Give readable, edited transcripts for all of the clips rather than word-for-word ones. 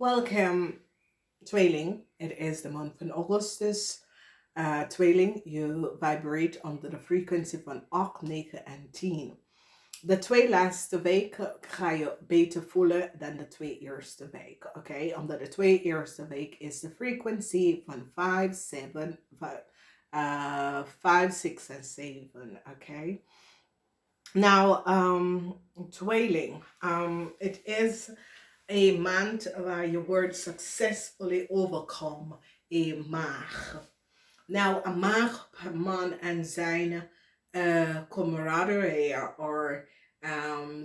Welcome, Tweeling. It is the month van Augustus. Tweeling, you vibrate under de frequency van 8, 9 en 10. De 2 laatste weken ga je beter voelen dan de 2 eerste weken. Oké, omdat de 2 eerste week is de frequency van 5, 7, 5, 6 en 7. Oké. Now, Tweeling, it is a maand waar je wordt successfully overcome a maag. Now, a maag per man en zijn camaraderie or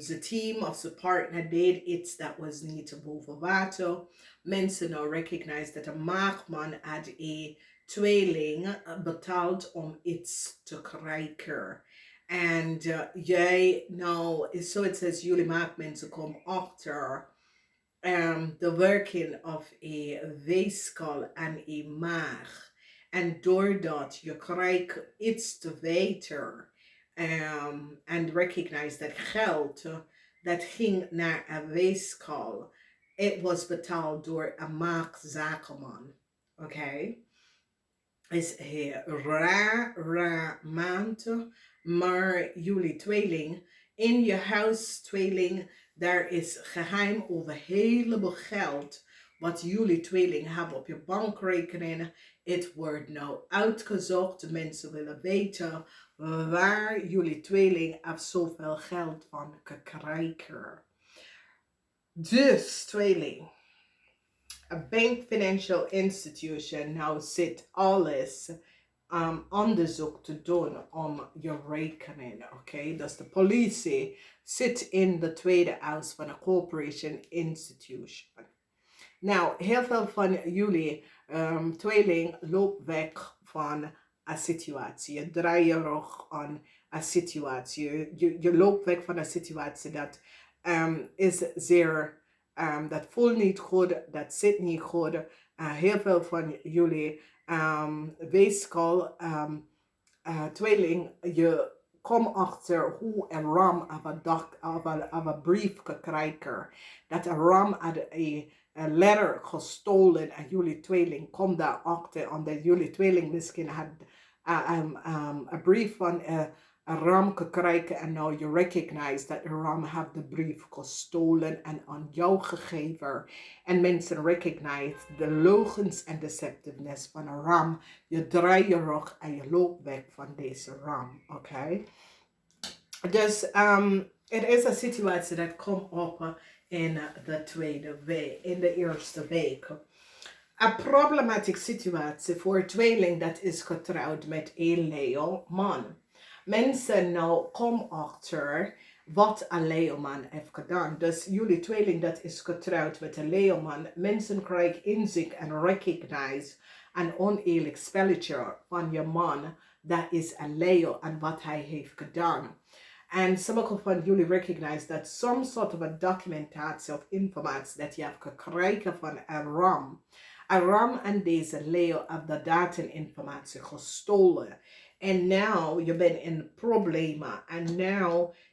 the team of the partner did iets that was niet te boven water. Mensen nou recognize dat een maagman had een tweeling betaald om iets te krijgen. En jij nou, so it says jullie maagmensen komen achter the working of a weeskal en een maag. En doordat je krijgt iets te weten en recognize dat geld dat ging naar een weeskal. Het was betaald door een maagzakenman. Oké? Is een raar maand, maar jullie tweeling in je huis tweeling, daar is geheim over heleboel geld wat jullie tweeling hebben op je bankrekening. Het wordt nou uitgezocht. Mensen willen weten waar jullie tweeling af zoveel geld van krijgen. Dus tweeling, a bank financial institution nou zit alles onderzoek te doen om je rekening. Oké, dus de politie zit in de tweede huis van een corporation institution. Nou, heel veel van jullie tweeling loopt weg van een situatie. Je draait je rug aan een situatie. Je loopt weg van een situatie dat is zeer, dat voelt niet goed, dat zit niet goed. Heel veel van jullie weeskal tweeling, je komt achter hoe een ram of een brief krijgen. Dat een ram had een letter gestolen en jullie tweeling komt daarachter omdat jullie tweeling misschien had een brief van een ram gekregen en nou je recognize dat de ram heeft de brief gestolen en aan jou gegeven. En mensen recognize de logens en deceptiveness van een ram. Je draait je rug en je loopt weg van deze ram. Oké? Dus het is een situatie dat komt op in de tweede week, in de eerste week. Een problematieke situatie voor een tweeling dat is getrouwd met een Leo man. Mensen nou komen achter wat een Leo man heeft gedaan. Dus jullie tweeling dat is getrouwd met een Leo man. Mensen krijgen inzicht en recognize een oneerlijk spelletje van je man. Dat is een Leo en wat hij heeft gedaan. En sommige van jullie recognize dat some sort of a documentatie of informatie dat je hebt gekregen van een ram. Een ram en deze Leo hebben de data-informatie gestolen. En nu je bent in problemen. En nu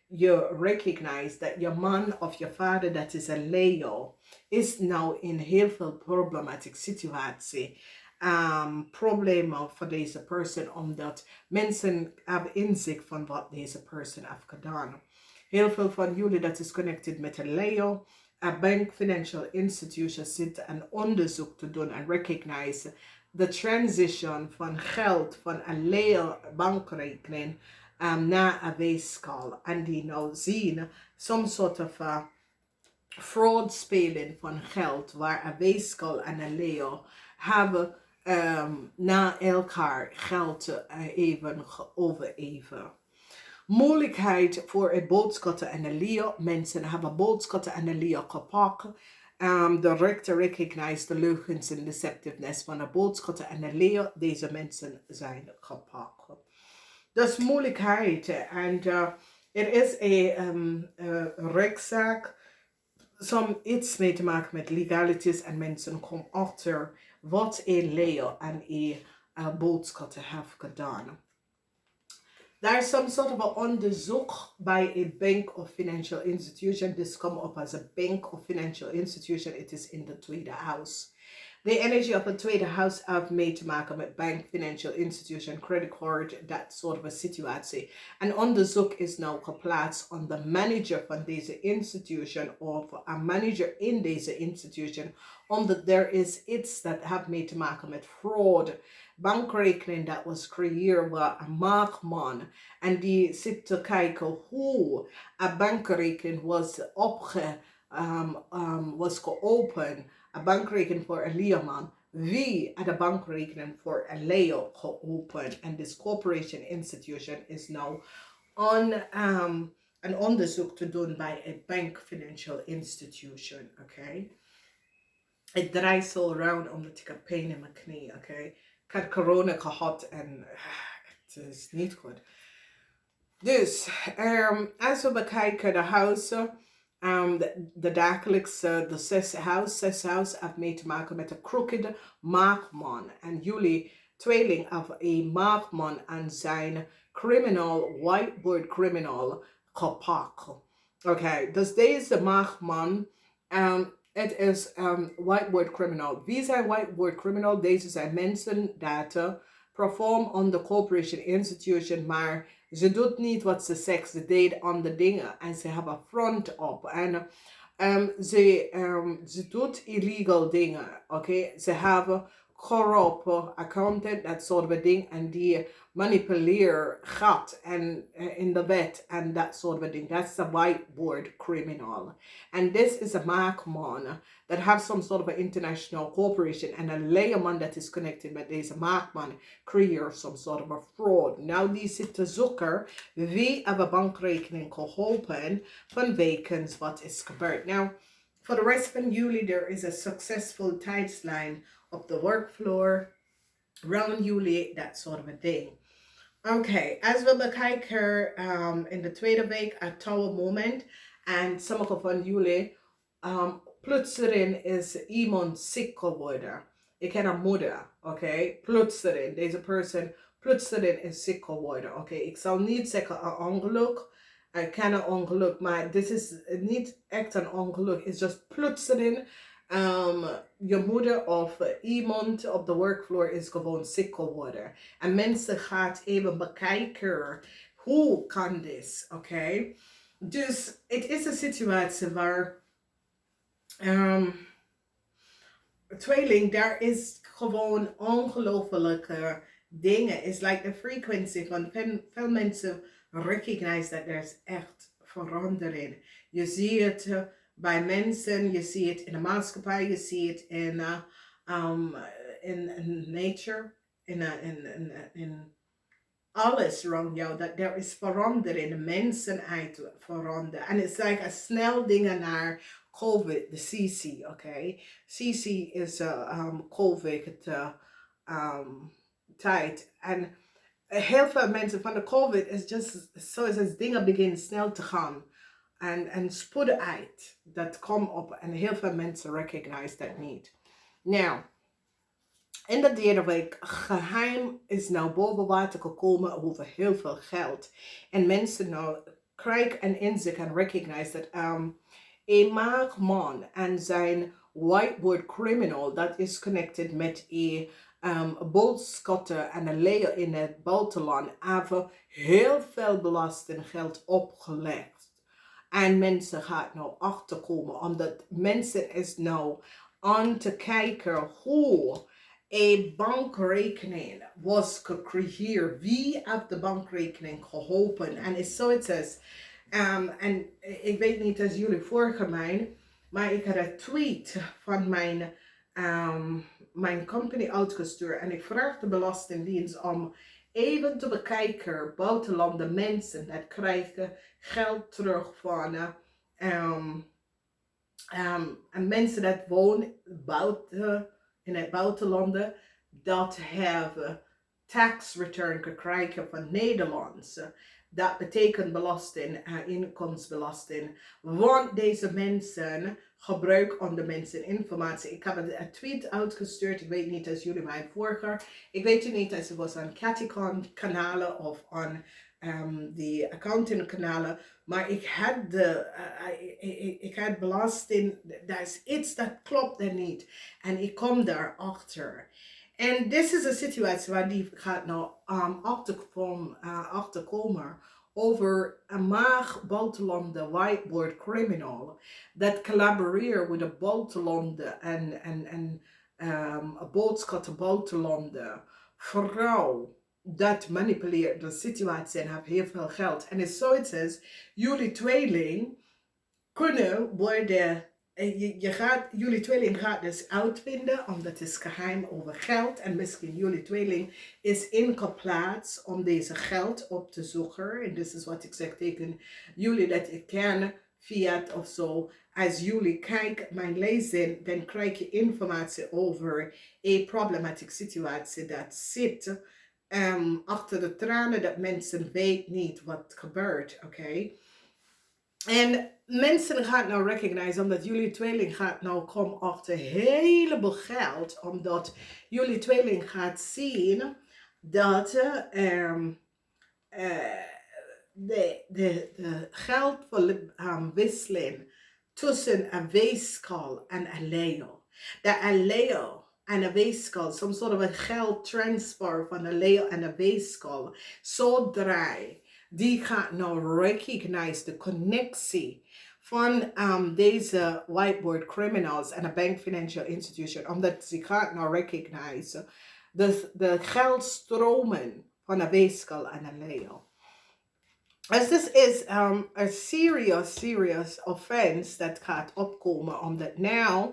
je recognize dat je man of je vader dat is een Leo. Is nou in heel veel problematieke situatie. Problemen voor deze persoon omdat mensen hebben inzicht van wat deze persoon heeft gedaan. Heel veel van jullie dat is connected met een Leo. A bank financial institution zit een onderzoek te doen en recognize de transition van geld van een Leo bankrekening naar een weeskal. En die nou zien some sort of fraud spelen van geld waar een weeskal en een Leo hebben na elkaar geld even overeven. Moeilijkheid voor het boodschatten en een Leo. Mensen hebben boodschatten en een Leo gepakt. Direct recognize de leugens en deceptiveness van de boodschatten en een Leo. Deze mensen zijn gepakt. Dus moeilijkheid. En er is een rechtszaak. Iets mee te maken met legalities en mensen komen achter wat een Leo en een boodschatten heeft gedaan. There's some sort of a onderzoek by a bank or financial institution. This come up as a bank or financial institution. It is in the tweede house. The energy of a tweede house have made te maken met bank, financial institution, credit card, dat soort van situatie. En onderzoek is nou geplaatst on de manager van deze institution of a manager in deze institution, omdat there is iets dat have made te maken met fraud. Bankrekening dat was creëerd door een maagman en die zit te kijken hoe een bankrekening was geopend. Een bankrekening voor een leerman. Wie had een bankrekening voor een Leo geopend? En this corporation institution is now on een onderzoek te doen bij een bank financial institution. Okay? Ik draai zo around omdat ik heb pijn in mijn knie. Okay? Ik had corona gehad en het is niet goed. Dus als we bekijken de huizen. De dagelijkse, de zesde huis heeft mee te maken met de crooked maagman. En jullie tweeling of een maagman en zijn criminal, whiteboard criminal gepakt. Oké, dus deze maagman, het is whiteboard criminal. Wie zijn whiteboard criminal? Deze zijn mensen dat perform on the corporation institution, maar ze doet niet wat ze zegt. Ze deed andere dingen en ze hebben front op. En ze doet illegal dingen. Oké? Ze hebben corrupt accountant, dat soort van dingen. En die manipuleert geld en in de wet en dat soort van dingen. Dat is een whiteboard criminal. And this is a maakman that have some sort of an international corporation and a layman that is connected met deze maakman creëert some sort of a fraud. Nou, die zit te zoeken wie hebben bankrekening geholpen van wekens wat is gebeurd. Nou, for the rest van jullie, there is a successful tijdslijn op de workfloor, round jullie, that sort of a thing. Oké, als we bekijken in de tweede week, een tower moment, en sommige van jullie, plotseling is iemand ziek geworden. Ik ken een moeder, oké, plotseling, deze persoon, plotseling is ziek geworden, oké. Ik zal niet zeggen een ongeluk, ik ken een ongeluk, maar dit is niet echt een ongeluk, het is just plotseling. Je moeder of iemand op de workfloor is gewoon ziek geworden. En mensen gaan even bekijken, hoe kan dit, oké? Dus het is een situatie waar tweeling, daar is gewoon ongelofelijke dingen. It's like the frequency van veel mensen recognize dat er is echt verandering. Je ziet het bij mensen, je ziet het in de maatschappij, je ziet het in nature, in alles rond jou, dat er is verandering, de mensenheid veranderen. En het is like een snel dingen naar COVID, de CC, oké? CC is COVID tijd. En heel veel mensen van de COVID is just zoals dingen beginnen snel te gaan. En spoeden uit, dat komt op en heel veel mensen recognize dat niet. Nou, in de derde week, geheim is nou boven water gekomen over heel veel geld. En mensen nou krijgen en inzicht en recognize dat een maagman en zijn whiteboard criminal, dat is connected met een bolschotter en een leer in het buitenland, hebben heel veel belastinggeld opgelegd. En mensen gaan nou achterkomen, omdat mensen is nou aan te kijken hoe een bankrekening was gecreëerd. Wie heeft de bankrekening geholpen? En is zoiets als, en ik weet niet als jullie vorige mij, maar ik had een tweet van mijn company uitgestuurd. En ik vraag de Belastingdienst om even te bekijken, buitenlandse mensen dat krijgen geld terug van en mensen dat wonen buiten, in het buitenland, dat hebben tax return gekregen van Nederlands. Dat betekent belasting, inkomstenbelasting. Want deze mensen gebruiken andere mensen informatie. Ik heb een tweet uitgestuurd. Ik weet niet als jullie mij volgen. Ik weet niet als het was aan Kathye kanalen of aan de accountingkanalen. Maar ik had belasting, dat is iets dat klopt er niet. En ik kom daarachter. En dit is een situatie waar die gaat nou achterkomen over een maag buitenlandse whiteboard criminal dat collaboreert met de buitenlandse en een boodschap buitenlandse vrouw dat manipuleert de situatie en heeft heel veel geld. En het is zoiets als, jullie tweeling kunnen worden, jullie tweeling gaat dus uitvinden, omdat het is geheim over geld. En misschien jullie tweeling is ingeplaatst om deze geld op te zoeken. En dit is wat ik zeg tegen jullie, dat ik ken fiat of zo. Als jullie kijken mijn lezing, dan krijg je informatie over een problematische situatie dat zit achter de tranen, dat mensen weten niet wat gebeurt, oké? En mensen gaan nou recognize, omdat jullie tweeling gaat nou komen achter heleboel geld, omdat jullie tweeling gaat zien dat de geldwisseling tussen een weeskal en een Leo. Dat een Leo en een weeskal, some sort of a geld transfer van een Leo en een weeskal, zodra die gaat nou recognize de connectie van deze whiteboard criminals en een bank financial institution, omdat ze gaat nou recognize de geldstromen van een weeskal en een Leo. Dus dit is een serious offense dat gaat opkomen, omdat nou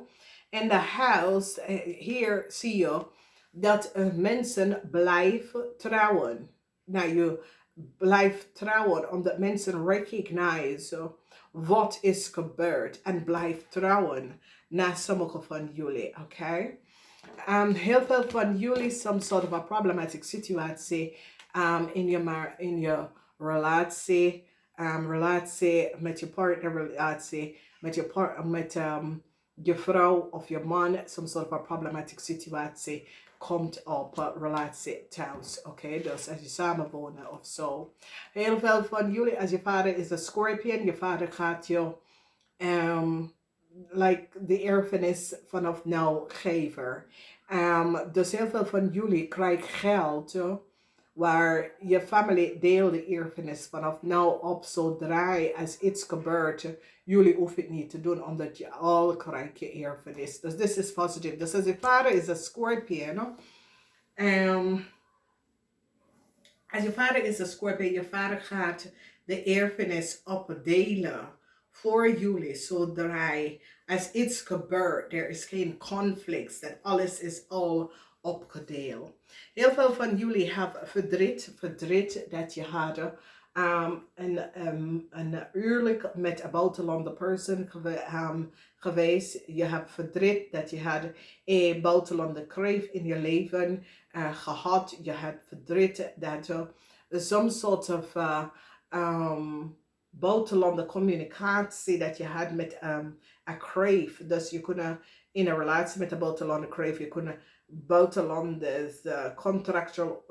in de house, hier zie je dat mensen blijven trouwen. Nou, je blijft trouwen omdat mensen recognize wat is gebeurd en blijft trouwen na sommige van jullie, oké? Heel veel van jullie, some sort of a problematic situatie in je relatie, relatie met je partner, relatie met je partner, met je vrouw of je man, some sort of a problematic situatie komt op relatie thuis, oké? Dus als je samenwonen of zo. Heel veel van jullie, als je vader is een Scorpion, je vader gaat je like de erfenis vanaf nou geven. Dus heel veel van jullie krijgen geld waar je familie deelt de erfenis vanaf nou op, zodra als iets gebeurt, jullie hoeven het niet te doen, omdat je al krijgt je erfenis. Dus dit is positief. Dus als je vader is een Scorpion, als je vader is een Scorpion, je vader gaat de erfenis opdelen voor jullie, zodra als iets gebeurt, er is geen conflict, dat alles is al opgedeeld. Heel veel van jullie hebben verdriet dat je hadden een huwelijk met een buitenlandse persoon geweest. Je hebt verdriet dat je had een buitenlandse kreef in je leven gehad. Je hebt verdriet dat je some sort of buitenlandse communicatie dat je had met een kreef. Dus je kon in een relatie met een buitenlandse kreef, je kon buitenlanders, contractual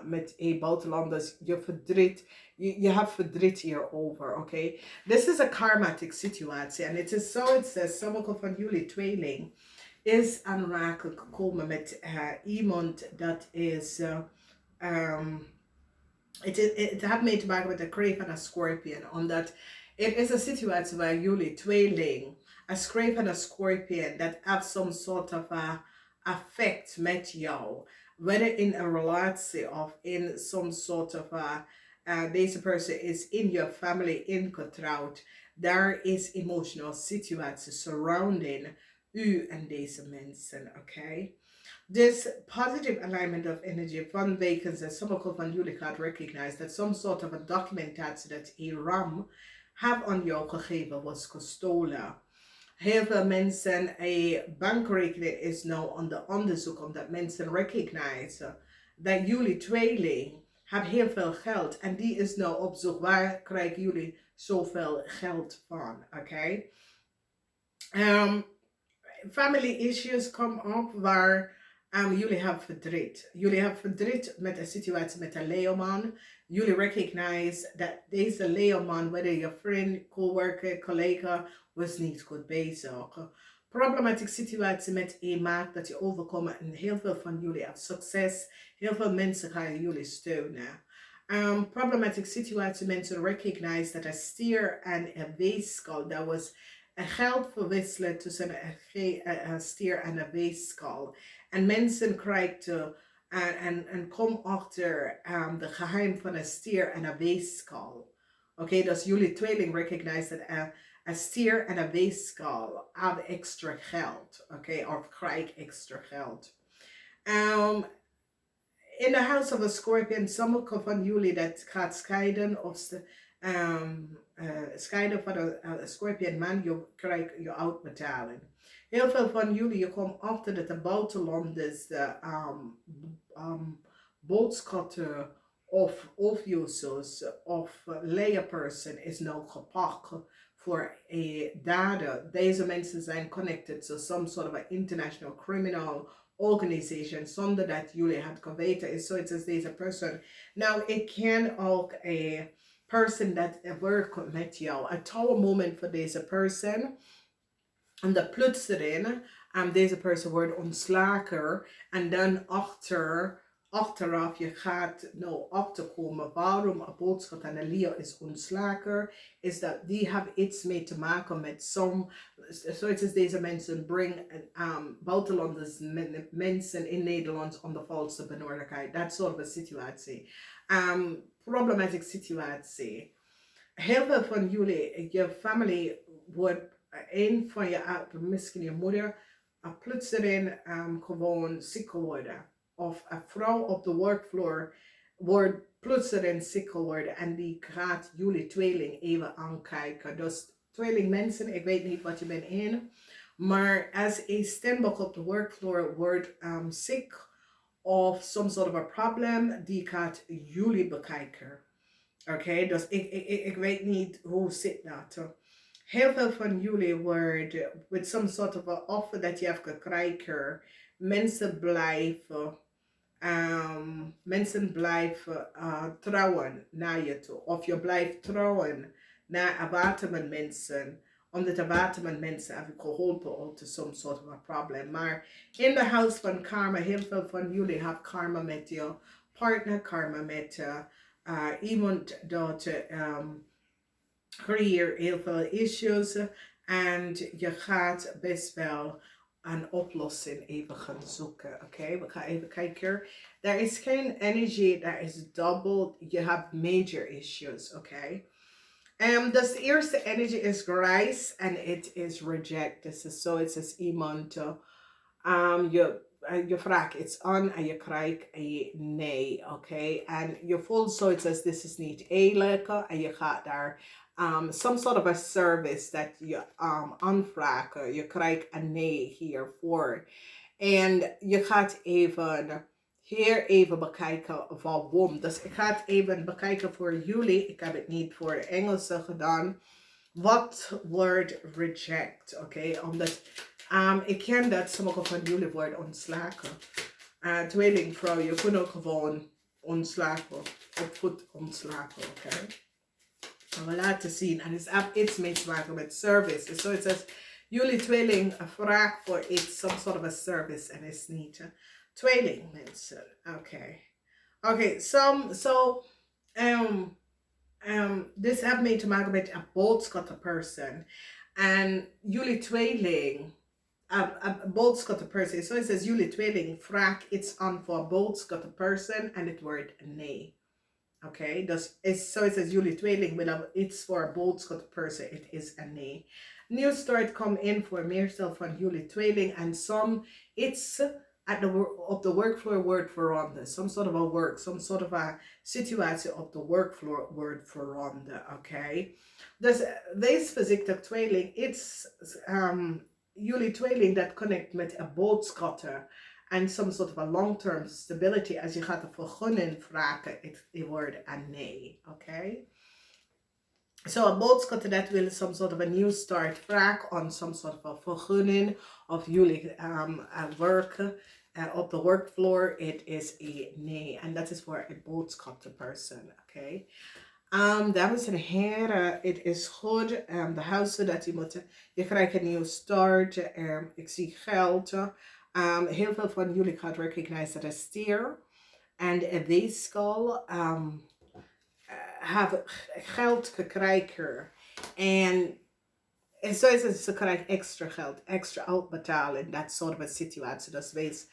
met een buitenlanders, je verdriet, je hebt verdriet hierover, oké? Dit is een karmatic situatie en het is zoiets dat sommige van jullie tweeling is aanraking gekomen met iemand dat is, het heeft mee te maken met een kreef en een Scorpion, omdat het is een situatie waar jullie tweeling, een kreef en een Scorpion, dat have some sort of affect met jou, whether in a relatie of in some sort of deze persoon is in your family ingetrouwd. Daar is emotional situatie surrounding u en deze mensen, oké? This positive alignment of energy van weken sommige van jullie gaat recognize that some sort of a documentatie dat Ram have aan jou gegeven was gestolen. Heel veel mensen, een bankrekening is nou onder onderzoek omdat mensen recognize dat jullie tweeling hebben heel veel geld en die is nou op zoek, waar krijgen jullie zoveel geld van, oké? Family issues come op waar Jullie hebben verdriet. Jullie hebben verdriet met een situatie met een Leoman. Jullie recognize dat deze Leoman, whether je vriend, coworker, collega, was niet goed bezig. Problematieke situatie met een maakt dat je overkomt en heel veel van jullie hebben succes. Heel veel mensen gaan jullie steunen. Problematic situatie, mensen recognize dat een stier en een weeskal, dat was een geld verwisselen tussen een stier en een weeskal. En mensen krijgen en kom achter de geheim van een stier en een weeskal. Oké, dus jullie tweeling recognize dat een stier en een weeskal hebben extra geld. Oké, of krijg extra geld. In the house of a scorpion, sommige van jullie dat gaat scheiden of scheiden van een scorpion man, je krijgt je uitbetaling. Heel veel van jullie, je komt achter dat de buitenlanders de boodschappen of users of layperson is nou gepakt voor een dader. Deze mensen zijn connected to some sort of an international criminal organization zonder dat jullie het kan weten. Is zoiets als deze persoon. Nou, ik ken ook een person dat werkt met jou. Een touw moment voor deze persoon. En de plotseling, deze persoon wordt ontslagen. En dan achteraf, je gaat nou achterkomen waarom een boodschap aan de Leo is ontslagen. Is dat die hebben iets mee te maken met zoiets als deze mensen brengen buitenlanders mensen in Nederland om de valse benodigheid. Dat soort van situatie. Problematic situatie. Heel veel van jullie, je familie wordt een van je, misschien je moeder, plotseling gewoon ziek worden. Of een vrouw op de workvloer wordt plotseling ziek geworden en die gaat jullie tweeling even aankijken. Dus tweeling mensen, ik weet niet wat je bent in, maar als een stembok op de workvloer wordt ziek of some sort of a problem, die gaat jullie bekijken. Oké, dus ik weet niet hoe zit dat. Heel veel van jullie worden with some sort of a offer dat je hebt gekregen. Mensen blijven trouwen naar je toe. Of je blijft trouwen naar apartment mensen. Omdat apartment mensen hebben geholpen uit some sort of a problem. Maar in de house van karma, heel veel van jullie hebben karma met je partner, karma met iemand dat creëert heel veel issues. En je gaat best wel een oplossing even gaan zoeken. Oké, we gaan even kijken. Er is geen energy, er is double. Je hebt major issues. Oké. Dus de eerste energy is grace en it is reject. Dus zoiets als iemand, je vraagt iets aan en je krijgt een nee. Oké. En je voelt zoiets als dit is niet eerlijk en je gaat daar some sort of a service dat je aanvraagt. Je krijgt een nee hiervoor. En je gaat even bekijken waarom. Dus ik ga het even bekijken voor jullie. Ik heb het niet voor de Engelsen gedaan. Wat wordt reject? Oké, omdat ik ken dat sommige van jullie worden ontslagen. Tweelingvrouw, je kunt ook gewoon ontslagen. Of goed ontslagen, oké. We laten zien. En het heeft iets mee te maken met service. So it says, jullie tweeling vraagt voor iets, some sort of a service. En is niet. Tweeling mensen. Oké. Oké, this heeft mee te maken met een boodschappenperson. En jullie tweeling, een boodschappenperson. So it says, jullie tweeling vraagt iets aan voor een boodschappenperson. En het wordt nee. Oké, dus zoals jullie tweeling willen iets voor een boodschapperson, het is een nee. New start come in voor meestal van jullie tweeling en iets op de workfloor wordt veranderd. Some sort of a work, some sort of a situatie op de workfloor wordt veranderd. Oké, dus deze fysieke tweeling, jullie tweeling dat connect met een boodschapper. En some sort of a long-term stability. Als je gaat een vergunning vragen, het wordt een nee. Oké? Zo, een boodschap dat wil some sort of a new start vraag on some sort of a vergunning of jullie werken op de workfloor. It is a nee. En dat is voor een boodschap te person. Oké. Dames en heren, het is goed. De huizen dat je krijgt een nieuw start. Ik zie geld. Heel veel van jullie gaat recognize dat is stier. En deze skal have geld gekregen. En zo is het, ze krijgen extra geld, extra uitbetaling. Dat soort van situatie. Dus wees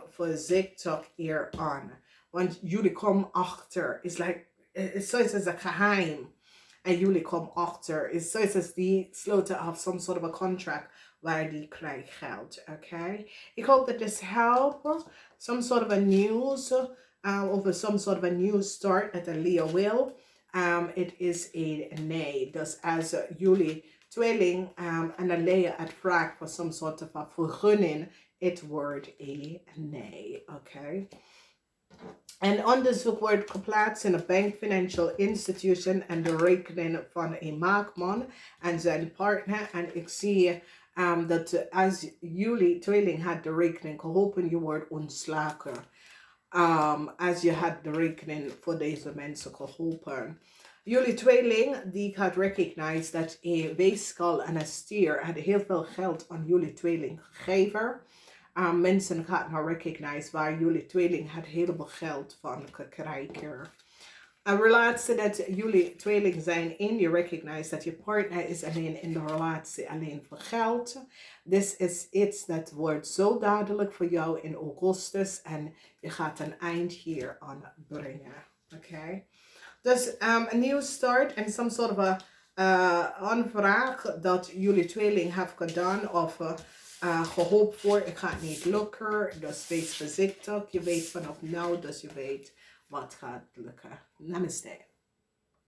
voorzichtig hier aan. Want jullie komen achter. It's like, zoiets als een geheim. En jullie komen achter. It's zoiets als die sloten af some sort of a contract waar die krijgt geld. Oké. Ik hoop dat dit helpt. Some sort of a news. Over some sort of a new start that a Leo will. It is a nee. Dus als jullie tweeling en een Leo het vraagt voor some sort of a vergunning, it wordt a nee. Oké. En onderzoek wordt geplaatst in een bank, financial institution en de rekening van een maakman en zijn partner. En ik zie dat als jullie tweeling had de rekening geholpen, je wordt ontslagen. Als je had de rekening voor deze mensen geholpen. Jullie tweeling die gaat recognize dat een weeskal en een stier had heel veel geld aan jullie tweeling gegeven. Mensen gaan nou recognize waar jullie tweeling had helemaal geld van gekregen. Een relatie dat jullie tweeling zijn in, je recognize dat je partner is alleen in de relatie alleen voor geld. Dit is iets dat wordt zo duidelijk voor jou in augustus en je gaat een eind hier aan brengen. Oké. Dus een nieuwe start en some sort of a aanvraag dat jullie tweeling heeft gedaan of gehoopt voor. Het gaat niet lukken, dus wees voorzichtig. Je weet vanaf nu, dus je weet wat gaat lukken. Namaste.